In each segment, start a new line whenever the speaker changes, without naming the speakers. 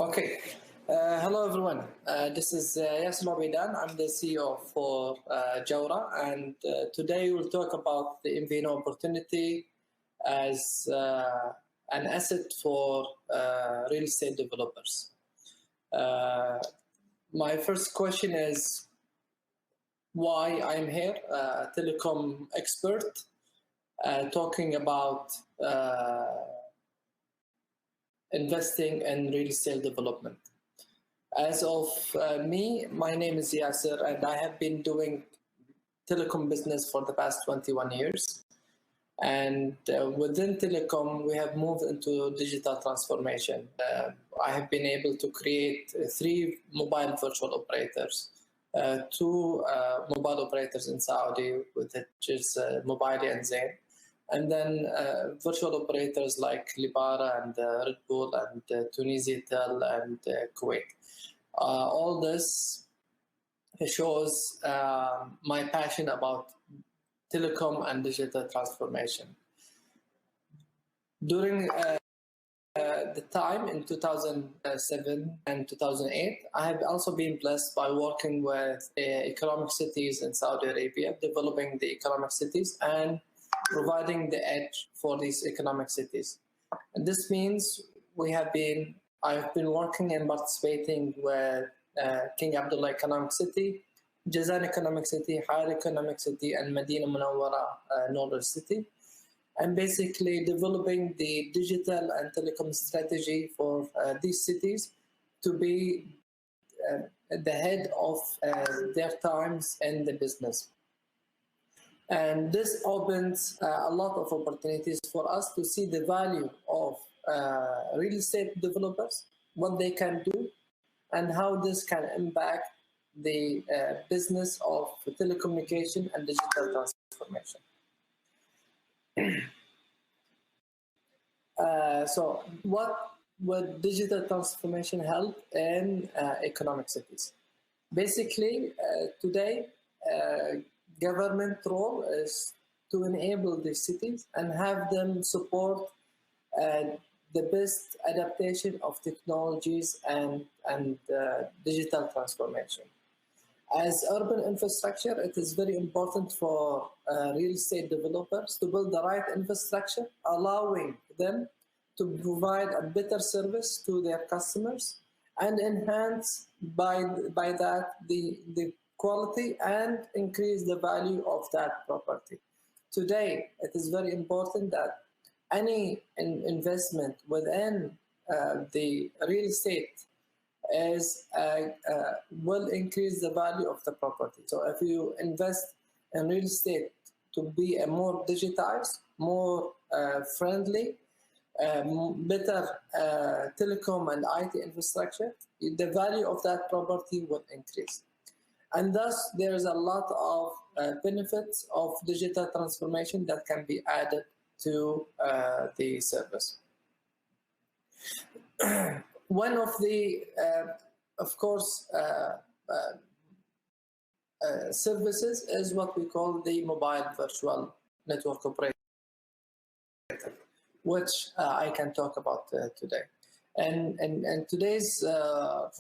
Okay. Hello, everyone. This is Yasser Alobaidan. I'm the CEO for Jawraa, and today we'll talk about the MVNO opportunity as an asset for real estate developers. My first question is why I'm here, a telecom expert, talking about investing in real estate development. As of my name is Yasser, and I have been doing telecom business for the past 21 years. And within telecom, we have moved into digital transformation. I have been able to create 3 mobile virtual operators, 2 mobile operators in Saudi, which is Mobile and Zain. And then virtual operators like Libara and Red Bull and Tunisia-Tel and Kuwait. All this shows my passion about telecom and digital transformation. During the time in 2007 and 2008, I have also been blessed by working with economic cities in Saudi Arabia, developing the economic cities and providing the edge for these economic cities. And this means I've been working and participating with King Abdullah Economic City, Jazan Economic City, Hair Economic City, and Medina Munawwara Northern City, and basically developing the digital and telecom strategy for these cities to be at the head of their times in the business. And this opens a lot of opportunities for us to see the value of real estate developers, what they can do, and how this can impact the business of telecommunication and digital transformation. So what would digital transformation help in economic cities? Basically, today, government role is to enable these cities and have them support the best adaptation of technologies and digital transformation. As urban infrastructure, it is very important for real estate developers to build the right infrastructure, allowing them to provide a better service to their customers and enhance by that the quality and increase the value of that property. Today, it is very important that any investment within the real estate will increase the value of the property. So if you invest in real estate to be a more digitized, more friendly, better telecom and IT infrastructure, the value of that property will increase. And thus, there is a lot of benefits of digital transformation that can be added to the service. One of the, of course, services is what we call the mobile virtual network operator, which I can talk about today. And today's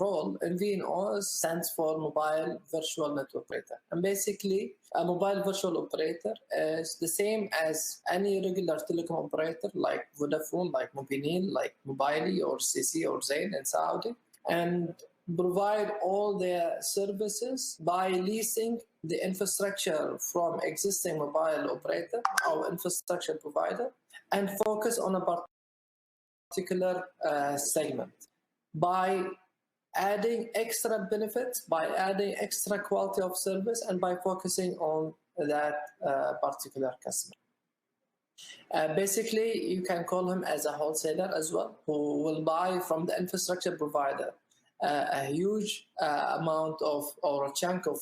role, MVNO stands for Mobile Virtual Network Operator. And basically, a mobile virtual operator is the same as any regular telecom operator like Vodafone, like Mobinil, like Mobili or CC or Zain in Saudi, and provide all their services by leasing the infrastructure from existing mobile operator or infrastructure provider and focus on a particular segment by adding extra benefits, by adding extra quality of service, and by focusing on that particular customer. Basically, you can call him as a wholesaler as well, who will buy from the infrastructure provider a huge amount of or a chunk of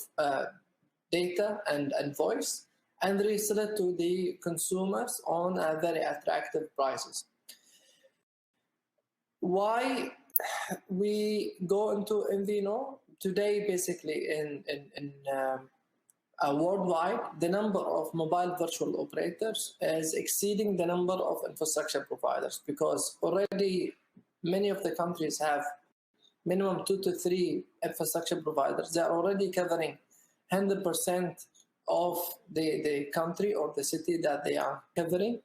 data and voice and resell it to the consumers on very attractive prices. Why we go into MVNO today? Basically, in worldwide, the number of mobile virtual operators is exceeding the number of infrastructure providers, because already many of the countries have minimum 2 to 3 infrastructure providers. They are already covering 100% of the country or the city that they are covering.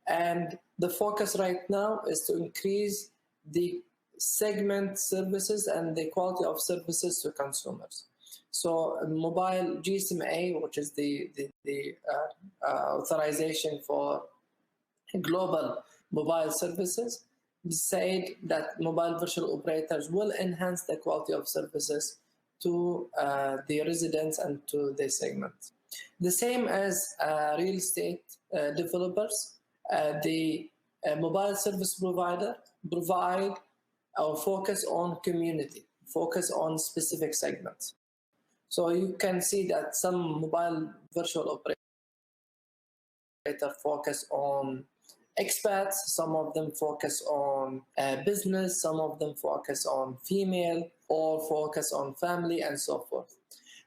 And the focus right now is to increase the segment services and the quality of services to consumers. So mobile GSMA, which is the authorization for global mobile services, said that mobile virtual operators will enhance the quality of services to the residents and to the segments. The same as real estate developers, the mobile service provider provide or focus on community, focus on specific segments. So you can see that some mobile virtual operator focus on expats, some of them focus on business, some of them focus on female, or focus on family, and so forth.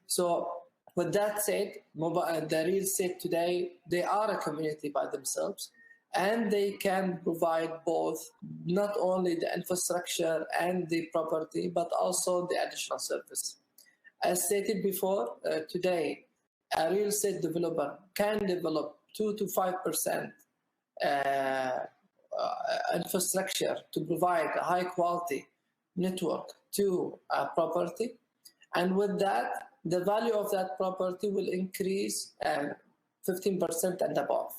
So with that said, the real estate today, they are a community by themselves, and they can provide both, not only the infrastructure and the property, but also the additional service. As stated before, today, a real estate developer can develop 2 to 5% infrastructure to provide a high quality network to a property. And with that, the value of that property will increase 15% and above.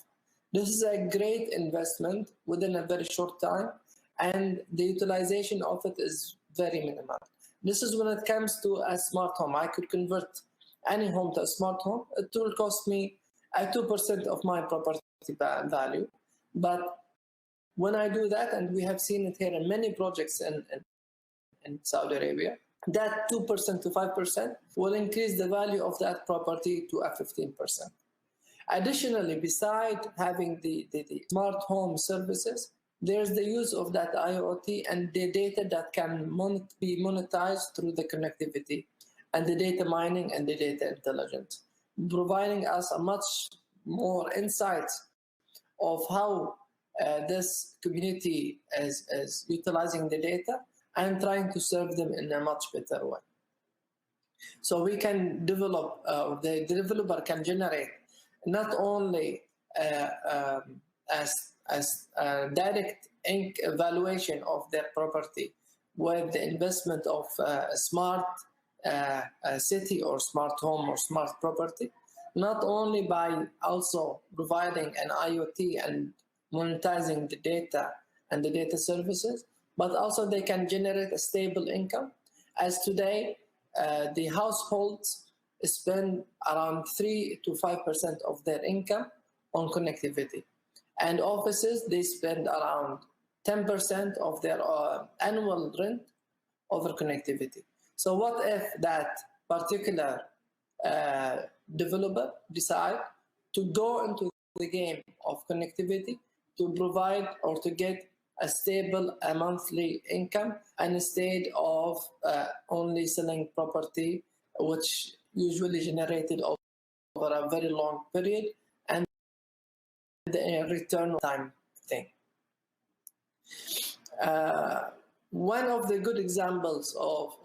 This is a great investment within a very short time, and the utilization of it is very minimal. This is when it comes to a smart home. I could convert any home to a smart home. It will cost me 2% of my property value. But when I do that, and we have seen it here in many projects in Saudi Arabia, that 2% to 5% will increase the value of that property to a 15%. Additionally, besides having the smart home services, there's the use of that IoT and the data that can be monetized through the connectivity and the data mining and the data intelligence, providing us a much more insights of how this community is utilizing the data and trying to serve them in a much better way. So we can develop, the developer can generate not only as direct evaluation of their property with the investment of a smart city or smart home or smart property, not only by also providing an IoT and monetizing the data and the data services, but also they can generate a stable income. As today, the households spend around 3 to 5% of their income on connectivity. And offices, they spend around 10% of their annual rent over connectivity. So what if that particular developer decide to go into the game of connectivity to provide or to get a stable monthly income, and instead of only selling property, which usually generated over a very long period, and the return time thing. One of the good examples of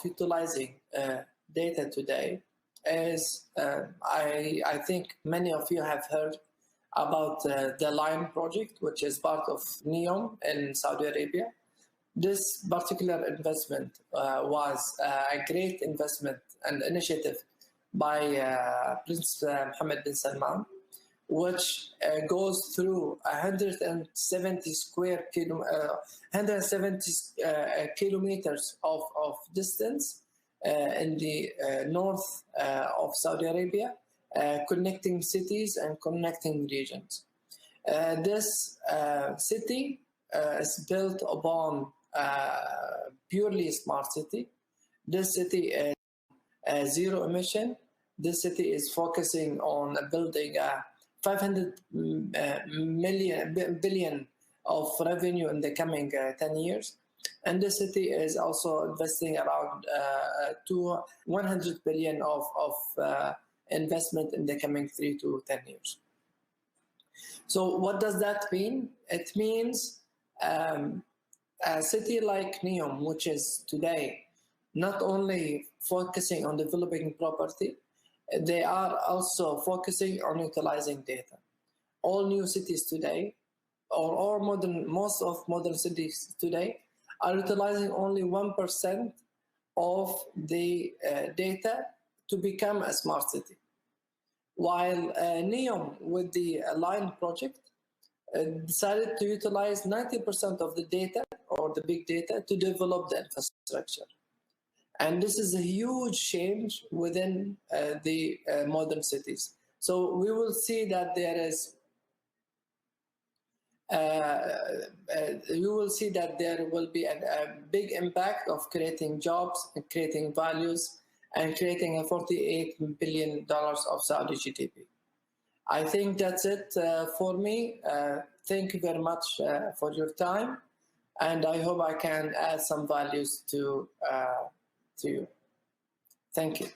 utilizing data today is I think many of you have heard about the Lion project, which is part of NEOM in Saudi Arabia. This particular investment was a great investment and initiative by Prince Mohammed bin Salman, which goes through 170 kilometers of distance in the north of Saudi Arabia, connecting cities and connecting regions. This city is built upon purely smart city. This city is zero emission. This city is focusing on building a 500 billion of revenue in the coming 10 years. And the city is also investing around 100 billion of investment in the coming 3 to 10 years. So what does that mean? It means a city like Neom, which is today not only focusing on developing property, they are also focusing on utilizing data. All new cities today, or most of modern cities today, are utilizing only 1% of the data to become a smart city. While NEOM, with the Align project, decided to utilize 90% of the data or the big data to develop the infrastructure. And this is a huge change within the modern cities. So we will see that there is you will see that there will be a big impact of creating jobs and creating values and creating a $48 billion of Saudi GDP. I think that's it for me. Thank you very much for your time, and I hope I can add some values to you. Thank you.